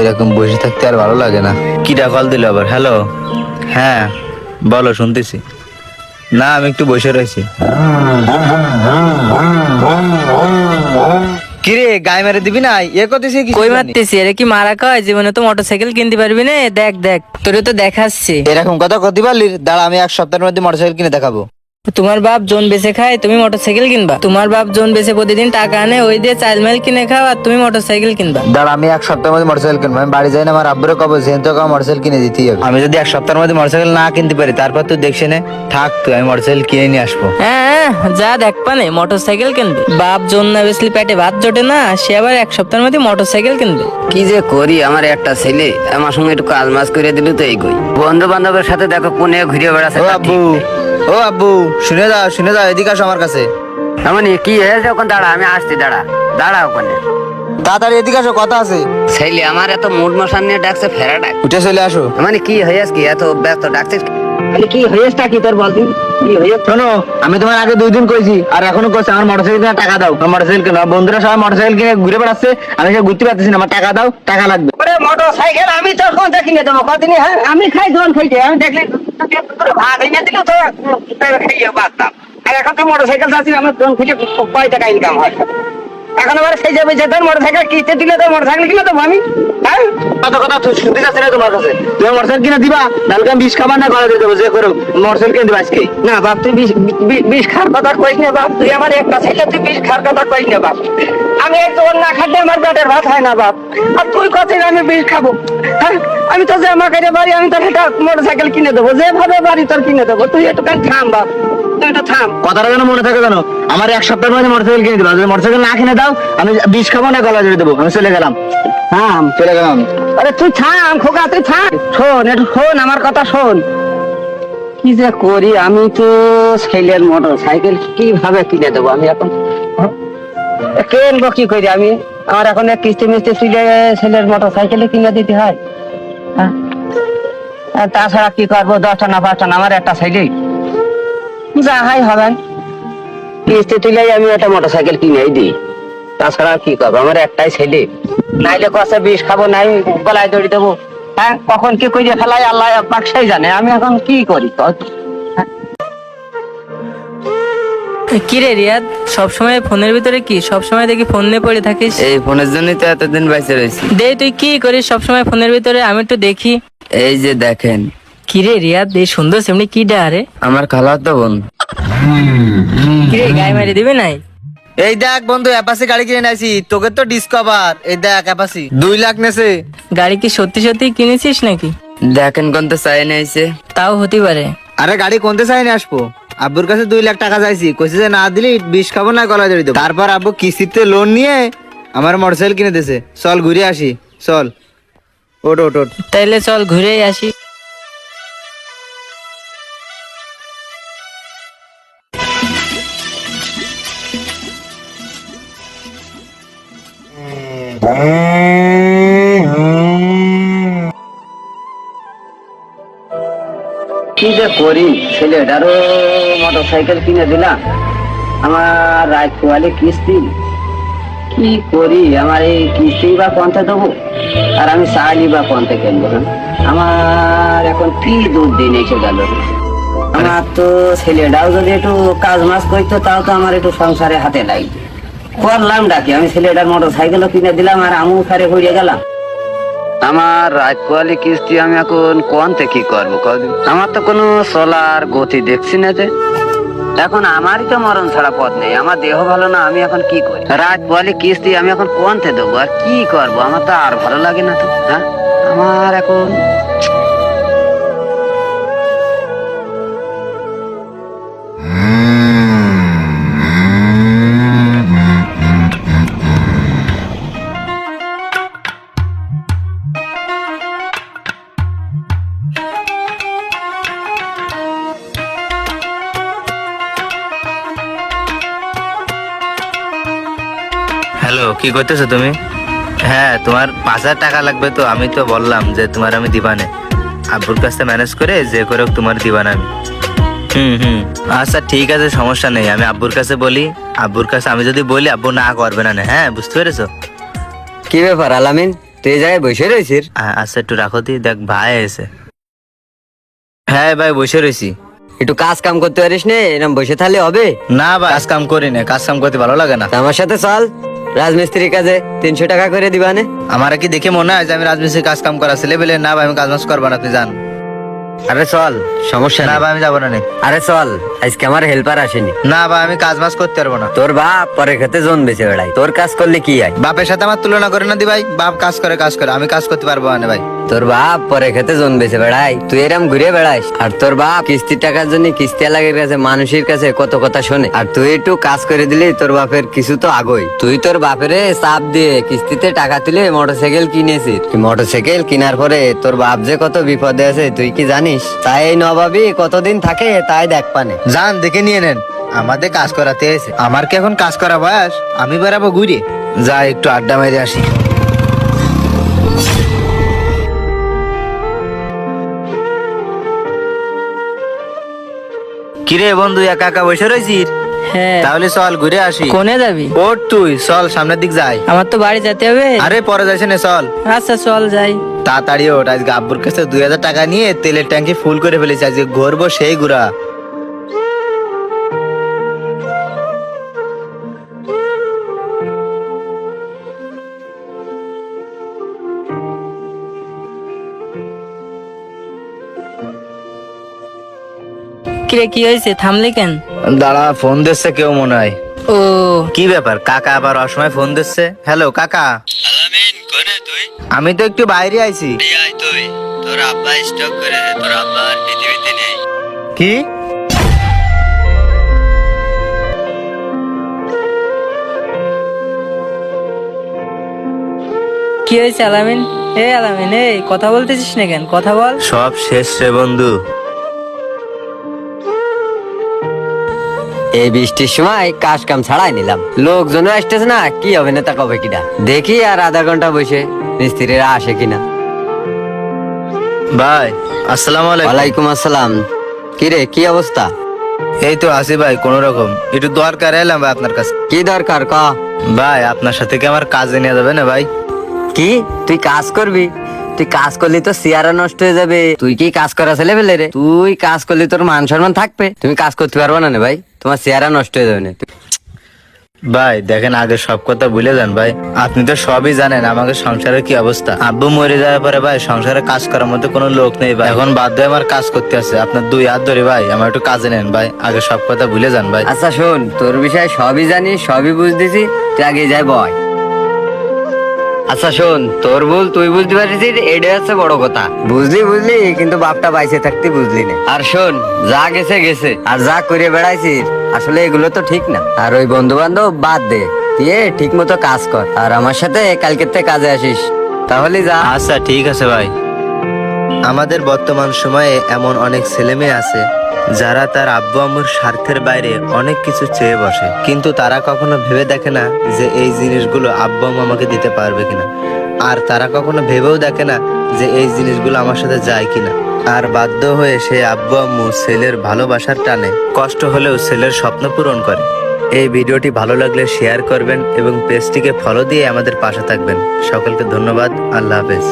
এরকম বসে থাকতে আর ভালো লাগে না। কিটা কল দিল আবার? হ্যালো, হ্যাঁ বলো, শুনতেছি। না, আমি একটু বসে রয়েছি। কিরে, গায়ে মেরে দিবি না? করতেছি কি? কই মারতেছি? আরে কি মারা কয়? জীবনে তো মোটরসাইকেল কিনতে পারবি না। দেখ দেখ, তোরে তো দেখাচ্ছি। এরকম কথা কতে পারলি? দাঁড়া, আমি এক সপ্তাহের মধ্যে মোটরসাইকেল কিনে দেখাবো। তোমার বাপ জোন বেচে খায়, তুমি মোটরসাইকেল কিনবা? তোমার বাপ জোন বেচে প্রতিদিন টাকা আনে, ওই দিয়ে চাল মাল কিনে খাও, আর তুমি মোটরসাইকেল কিনবা? দাঁড়া, আমি এক সপ্তাহের মধ্যে মোটরসাইকেল কিনবো। আমি বাড়ি যাই না, আমার আব্বুরে কব যে তো মোটরসাইকেল কিনে দিতেই হবে। আমি যদি এক সপ্তাহের মধ্যে মোটরসাইকেল না কিনতে পারি, তারপর তুই দেখছি না থাক, তুই আমি মোটরসাইকেল কিনে নিয়ে আসবো। হ্যাঁ, যা দেখ পানে মোটরসাইকেল কিনবে। বাপ জোন না বেচলে পেটে ভাত জোটে না, সে আবার এক সপ্তাহের মধ্যে মোটরসাইকেল কিনবে। কি যে করি, আমার একটা ছেলে আমার সঙ্গে একটু কাজ মাজ করে দিল তো এই কই। বন্ধু বান্ধবের সাথে দেখো কোনে ঘুরে বেড়াচ্ছে। ও আব্বু, ও আব্বু, শুনে যাও, এদিকে আসো আমার কাছে। মানে কি হয়েছে? ওখানে দাঁড়া, আমি আসছি। দাঁড়া ওখানে। তাড়াতাড়ি এদিকে আসো, কথা আছে। ছেলে আমার এত মুড মশান নিয়ে ডাকছে, ফেরা ডাক। উঠে চলে আসো। মানে কি হয়েছে? কি এত ব্যস্ত ডাকছিস? মানে কি হয়েছেটা কি তোর বল? কি হয়েছে? শোনো, আমি তোমার আগে 2 দিন কইছি, আর এখনো কইছি আমার মোটরসাইকেল কিনে টাকা দাও। আমার মোটরসাইকেল কেন? বন্ধুরা সবাই মোটরসাইকেল কিনে ঘুরে বেড়াচ্ছে, আমি সে ঘুরতে পারতেছি না। আমার টাকা দাও, টাকা লাগবে। ওরে মোটরসাইকেল আমি তোর কোন কিনে দেবো কদিন? হ্যাঁ, আমি খাই ধন খাইতে, আমি দেখলে ভাত এনে দিল তো খাইয়ে বাঁচতাম। আর এখন তো মোটরসাইকেল চাচ্ছি, আমার ধন খুঁজে কয় টাকা ইনকাম হয়। এখন আবার সেই যাবে যে তোর মোটরসাইকেল কিনতে দিলে তোর মোটরসাইকেল কিনে দেবো আমি? হ্যাঁ, কত কথা তুই শুনতে যাচ্ছে না তোমার কাছে। তুমি মোটরসাইকেল কিনে দিবা, নাহলে আমি 20 খাবার না করে দিয়ে দেবো। যে করো মোটরসাইকেল কিনে দিবা আজকে। না বাপ, তুই বিষ খাওয়ার কথা কইস না বাপ। তুই আমার একটা ছেলে, তুই বিষ খাওয়ার কথা কইস না বাপ। আমি একদম না খাটলে আমার পেটের ভাত হয় না বাপ। আর তুই কথা আমি বিষ খাবো? হ্যাঁ, আমি তো যে আমার কাছে বাড়ি, আমি তোর একটা মোটরসাইকেল কিনে দেবো, যেভাবে বাড়ি তোর কিনে দেবো। তুই একটু থাম বাপ, তুই একটু থাম। কথাটা যেন মনে থাকে জানো। আমার এক সপ্তাহের মধ্যে মোটরসাইকেল কিনে দিবা। যদি মোটরসাইকেল না কিনে দাও, আমি 20 খাবো না গলা জড়িয়ে দেবো। আমি চলে গেলাম। থাম, চলে গেলাম। আরে তুই থাম খোকা, তুই থাম। শোন, একটু শোন, আমার কথা শোন। কি যে করি, আমি তো ছেলের মোটর সাইকেল কিভাবে কিনে দেবো আমি এখন? কিনবো কি করি আমি? আমার এখন এক কিস্তি মিস্তি তুলে ছেলের মোটর সাইকেলে কিনে দিতে হয়। হ্যাঁ, আর তাছাড়া কি করবো? 10টা না 5টা না, আমার একটা ছেলে। যা হয় হবেন, কিস্তি তুলেই আমি একটা মোটর সাইকেল কিনেই দিই। তাছাড়া কি করবো? আমার একটাই ছেলে। নাইলে কষে বিষ খাবো, নাই গলায় দড়ি দেবো। হ্যাঁ, কখন কি করে ফেলাই আল্লাহ বাক্সাই জানে। আমি এখন কি করি? কিরে রিয়াদ, সবসময় ফোনের ভিতরে কি? সবসময় দেখি ফোন নিয়ে পড়ে থাকিস। এই ফোনের জন্যই তো এতদিন বাইসে রয়েছি। দে, তুই কি করিস সবসময় ফোনের ভিতরে? আমি একটু দেখি। এই যে দেখেন, কিরে রিয়াদ, এই সুন্দর সেমনি কি ডারে? আমার খালাতো বোন। কিরে, গায়ে মারি দিবে নাই? এই দেখ বন্ধু, অ্যাপাসি গাড়ি কিনে নাইছি। তোকে তো ডিসকভার। এই দেখ অ্যাপাসি 2 লাখ নেছে। গাড়ি কি সত্যি সত্যি কিনেছিস নাকি? দেখেন কোন তো চাই নাইছে। তাও হতে পারে। আরে গাড়ি কোনতে চাই না আসবো? আব্বুর কাছে 2 লাখ টাকা চাইছি, কইছে যে না দিলি 20 খাবো না গলা জড়িয়ে দেবো। তারপর আব্বু কিস্তিতে লোন নিয়ে আমার মোটরসাইকেল কিনে দিয়েছে। চল ঘুরে আসি, চল। ওট ওট ওট। তাইলে চল ঘুরেই আসি। কি যে করি, ছেলেটারও মোটর সাইকেল কিনে দিলাম, আমার রাত পোয়ালে কিস্তি। কি করি? আমার এই কিস্তি বা কোনতে দেবো, আর আমি চাইলি বা কোনতে কিনবো? আমার এখন কি দূর দিন এসে গেল। আমার তো ছেলেটাও যদি একটু কাজ মাজ করতো, তাও তো আমার একটু সংসারে হাতে লাগবে। করলাম ডাকি, আমি ছেলেটার মোটর সাইকেলও কিনে দিলাম, আর আমিও ফেরে ঘুরে গেলাম। আমার রাত পোয়ালি কিস্তি, আমি এখন কোনতে কি করবো? আমার তো কোনো চলার গতি দেখছি না যে। এখন আমারই তো মরণ ছাড়া পথ নেই, আমার দেহ ভালো না, আমি এখন কি করি? রাত পোয়ালি কিস্তি আমি এখন কোনতে দেবো, আর কি করবো? আমার তো আর ভালো লাগে না তো। হ্যাঁ, আমার এখন হ্যালো, কি করতেছো তুমি? হ্যাঁ, তোমার 5,000 টাকা লাগবে। তো আমি তো বললাম যে তোমার আমি দিবানে, আব্বুর কাছে ম্যানেজ করে যে করে হোক তোমার দিবান আমি। হুম, আচ্ছা ঠিক আছে, সমস্যা নেই। আমি আব্বুর কাছে বলি। আব্বুর কাছে আমি যদি বলি, আব্বু না করবে না। হ্যাঁ, বুঝতে পেরেছো? কি ব্যাপার আলামিন, তুই এই জায়গায় বসে রয়েছিস? আচ্ছা একটু রাখো দি, দেখ ভাই এসে। হ্যাঁ ভাই বসে রয়েছি। একটু কাজ কাম করতে পারিস না? এরকম বসে থাকলে হবে? না ভাই কাজ কাম করি না, কাজ কাম করতে ভালো লাগে না। তা আমার সাথে চল, রাজমিস্ত্রির কাজে 300 টাকা করে দিবানে। আমার কি দেখে মনে হয় যে আমি রাজমিস্ত্রি কাজ কাম করা ছেলে বলে? না ভাই আমি কাজ মাস করবো না, আপনি যান। আরে চল, সমস্যা না না। ভাই আমি যাবো না। আরে চল, আজকে আমার হেল্পার আসেনি। না ভাই আমি কাজ মাস করতে পারবো না। তোর বাপ পরে খেতে জোন বেঁচে বেড়াই, তোর কাজ করলে কি হয়? বাপের সাথে আমার তুলনা করে না দি ভাই, বাপ কাজ করে আমি কাজ করতে পারবো না ভাই। তোর বাপ পরে খেতে জোন বেঁচে বেড়াই, তুই এরম ঘুরে বেড়াইস। আর তোর বাপ কিস্তির টাকার জন্য কিস্তি এলাকার কাছে মানুষের কাছে কত কথা শোনে। আর তুই একটু কাজ করে দিলে তোর বাপের কিছু তো আগই। তুই তোর বাপের চাপ দিয়ে কিস্তিতে টাকা তুলে মোটরসাইকেল কিনেছিস। মোটরসাইকেল কেনার পরে তোর বাপ যে কত বিপদে আছে তুই কি জানিস? তাই এই নবাবী কতদিন থাকে তাই দেখ পানে। যান দেখে নিয়ে নেন, আমাদের কাজ করাতে এসে। আমার কি এখন কাজ করা বয়স? আমি বেড়াবো ঘুরে? যা একটু আড্ডা মেরে আসি। কিরে বন্ধু একা একা বসে রয়েছিস? হ্যাঁ। তাহলে চল ঘুরে আসি। কোনে যাবি? ওর তুই চল সামনের দিক যাই। আমার তো বাড়ি যেতে হবে। আরে পরে যাইছে না, চল আচ্ছা চল যাই। তাড়াতাড়ি ওঠ। আজকে আব্বুর কাছে 2000 টাকা নিয়ে তেলের ট্যাঙ্কি ফুল করে ফেলেছি, আজকে ঘুরবো সেই ঘুরা। কিরে কি হয়েছে, থামলি কেন? দাঁড়া ফোন দিচ্ছে কেউ মনে হয়। ও কি ব্যাপার, কাকা আবার অসময় ফোন দিচ্ছে? হ্যালো কাকা। আমি তো একটু বাইরে আইছি। তোর আব্বা স্টক করে, তোর আব্বা আর পৃথিবীতে নেই। কি? কি হয়েছে আলামিন? আলামিন এই কথা বলতেছিস না কেন? কথা বল। সব শেষ রে বন্ধু। এই বৃষ্টির সময় কাজ কাম ছাড়াই নিলাম, লোকজন আসতেছে না, কি হবে না তা কবে কিনা দেখি। আর আধা ঘন্টা বসে মিস্ত্রিরা আসে কিনা। ভাই আসসালামু আলাইকুম। ওয়ালাইকুম আসসালাম। কি রে, কি অবস্থা? এই তো আসি ভাই, কোন রকম একটু দরকার এলাম ভাই আপনার কাছে। কি দরকার ক? ভাই আপনার সাথে কি আমার কাজে নিয়ে যাবে না ভাই? কি তুই কাজ করবি? তুই কাজ করলি তো চেহারা নষ্ট হয়ে যাবে। তুই কি কাজ করা ছেলে পেলে রে? তুই কাজ করলি তোর মান সম্মান থাকবে, তুমি কাজ করতে পারবো না ভাই, তোমার চেহারা নষ্ট হয়ে যাবে না। ভাই দেখেন আগে সব কথা ভুলে যান ভাই, আপনি তো সবই জানেন আমাদের সংসারের কি অবস্থা। আব্বু মরে যাওয়ার পরে ভাই সংসারে কাজ করার মতো কোনো লোক নেই ভাই, এখন বাধ্য হয়ে আমার কাজ করতে আছে। আপনার 2 হাত ধরে ভাই আমার একটু কাজে নেন ভাই, আগে সব কথা ভুলে যান ভাই। আচ্ছা শোন, তোর বিষয়ে সবই জানি, সবই বুঝতেছি, তুই আগে যাই বয়। আচ্ছা শোন, তোর ভুল তুই বুঝতে পারিস, এটাই হচ্ছে বড় কথা। বুঝলি কিন্তু বাপটা বাইসে থাকতে বুঝলি না। আর শোন, যা গেছে গেছে, আর যা করে বেড়াইছিস আসলে এগুলো তো ঠিক না। আর ওই বন্ধু বান্ধব বাদ দে, দিয়ে ঠিক মতো কাজ কর। আর আমার সাথে কালকের থেকে কাজে আসিস, তাহলে যা। আচ্ছা ঠিক আছে ভাই। আমাদের বর্তমান সময়ে এমন অনেক ছেলে মেয়ে আছে যারা তার আব্বু আম্মুর স্বার্থের বাইরে অনেক কিছু চেয়ে বসে, কিন্তু তারা কখনো ভেবে দেখে না যে এই জিনিসগুলো আব্বু আম্মু আমাকে দিতে পারবে কিনা। আর তারা কখনো ভেবেও দেখে না যে এই জিনিসগুলো আমার সাথে যায় কিনা। আর বাধ্য হয়ে সে আব্বু আম্মু ছেলের ভালোবাসার টানে কষ্ট হলেও ছেলের স্বপ্ন পূরণ করে। এই ভিডিওটি ভালো লাগলে শেয়ার করবেন এবং পেজটিকে ফলো দিয়ে আমাদের পাশে থাকবেন। সকলকে ধন্যবাদ। আল্লাহ হাফেজ।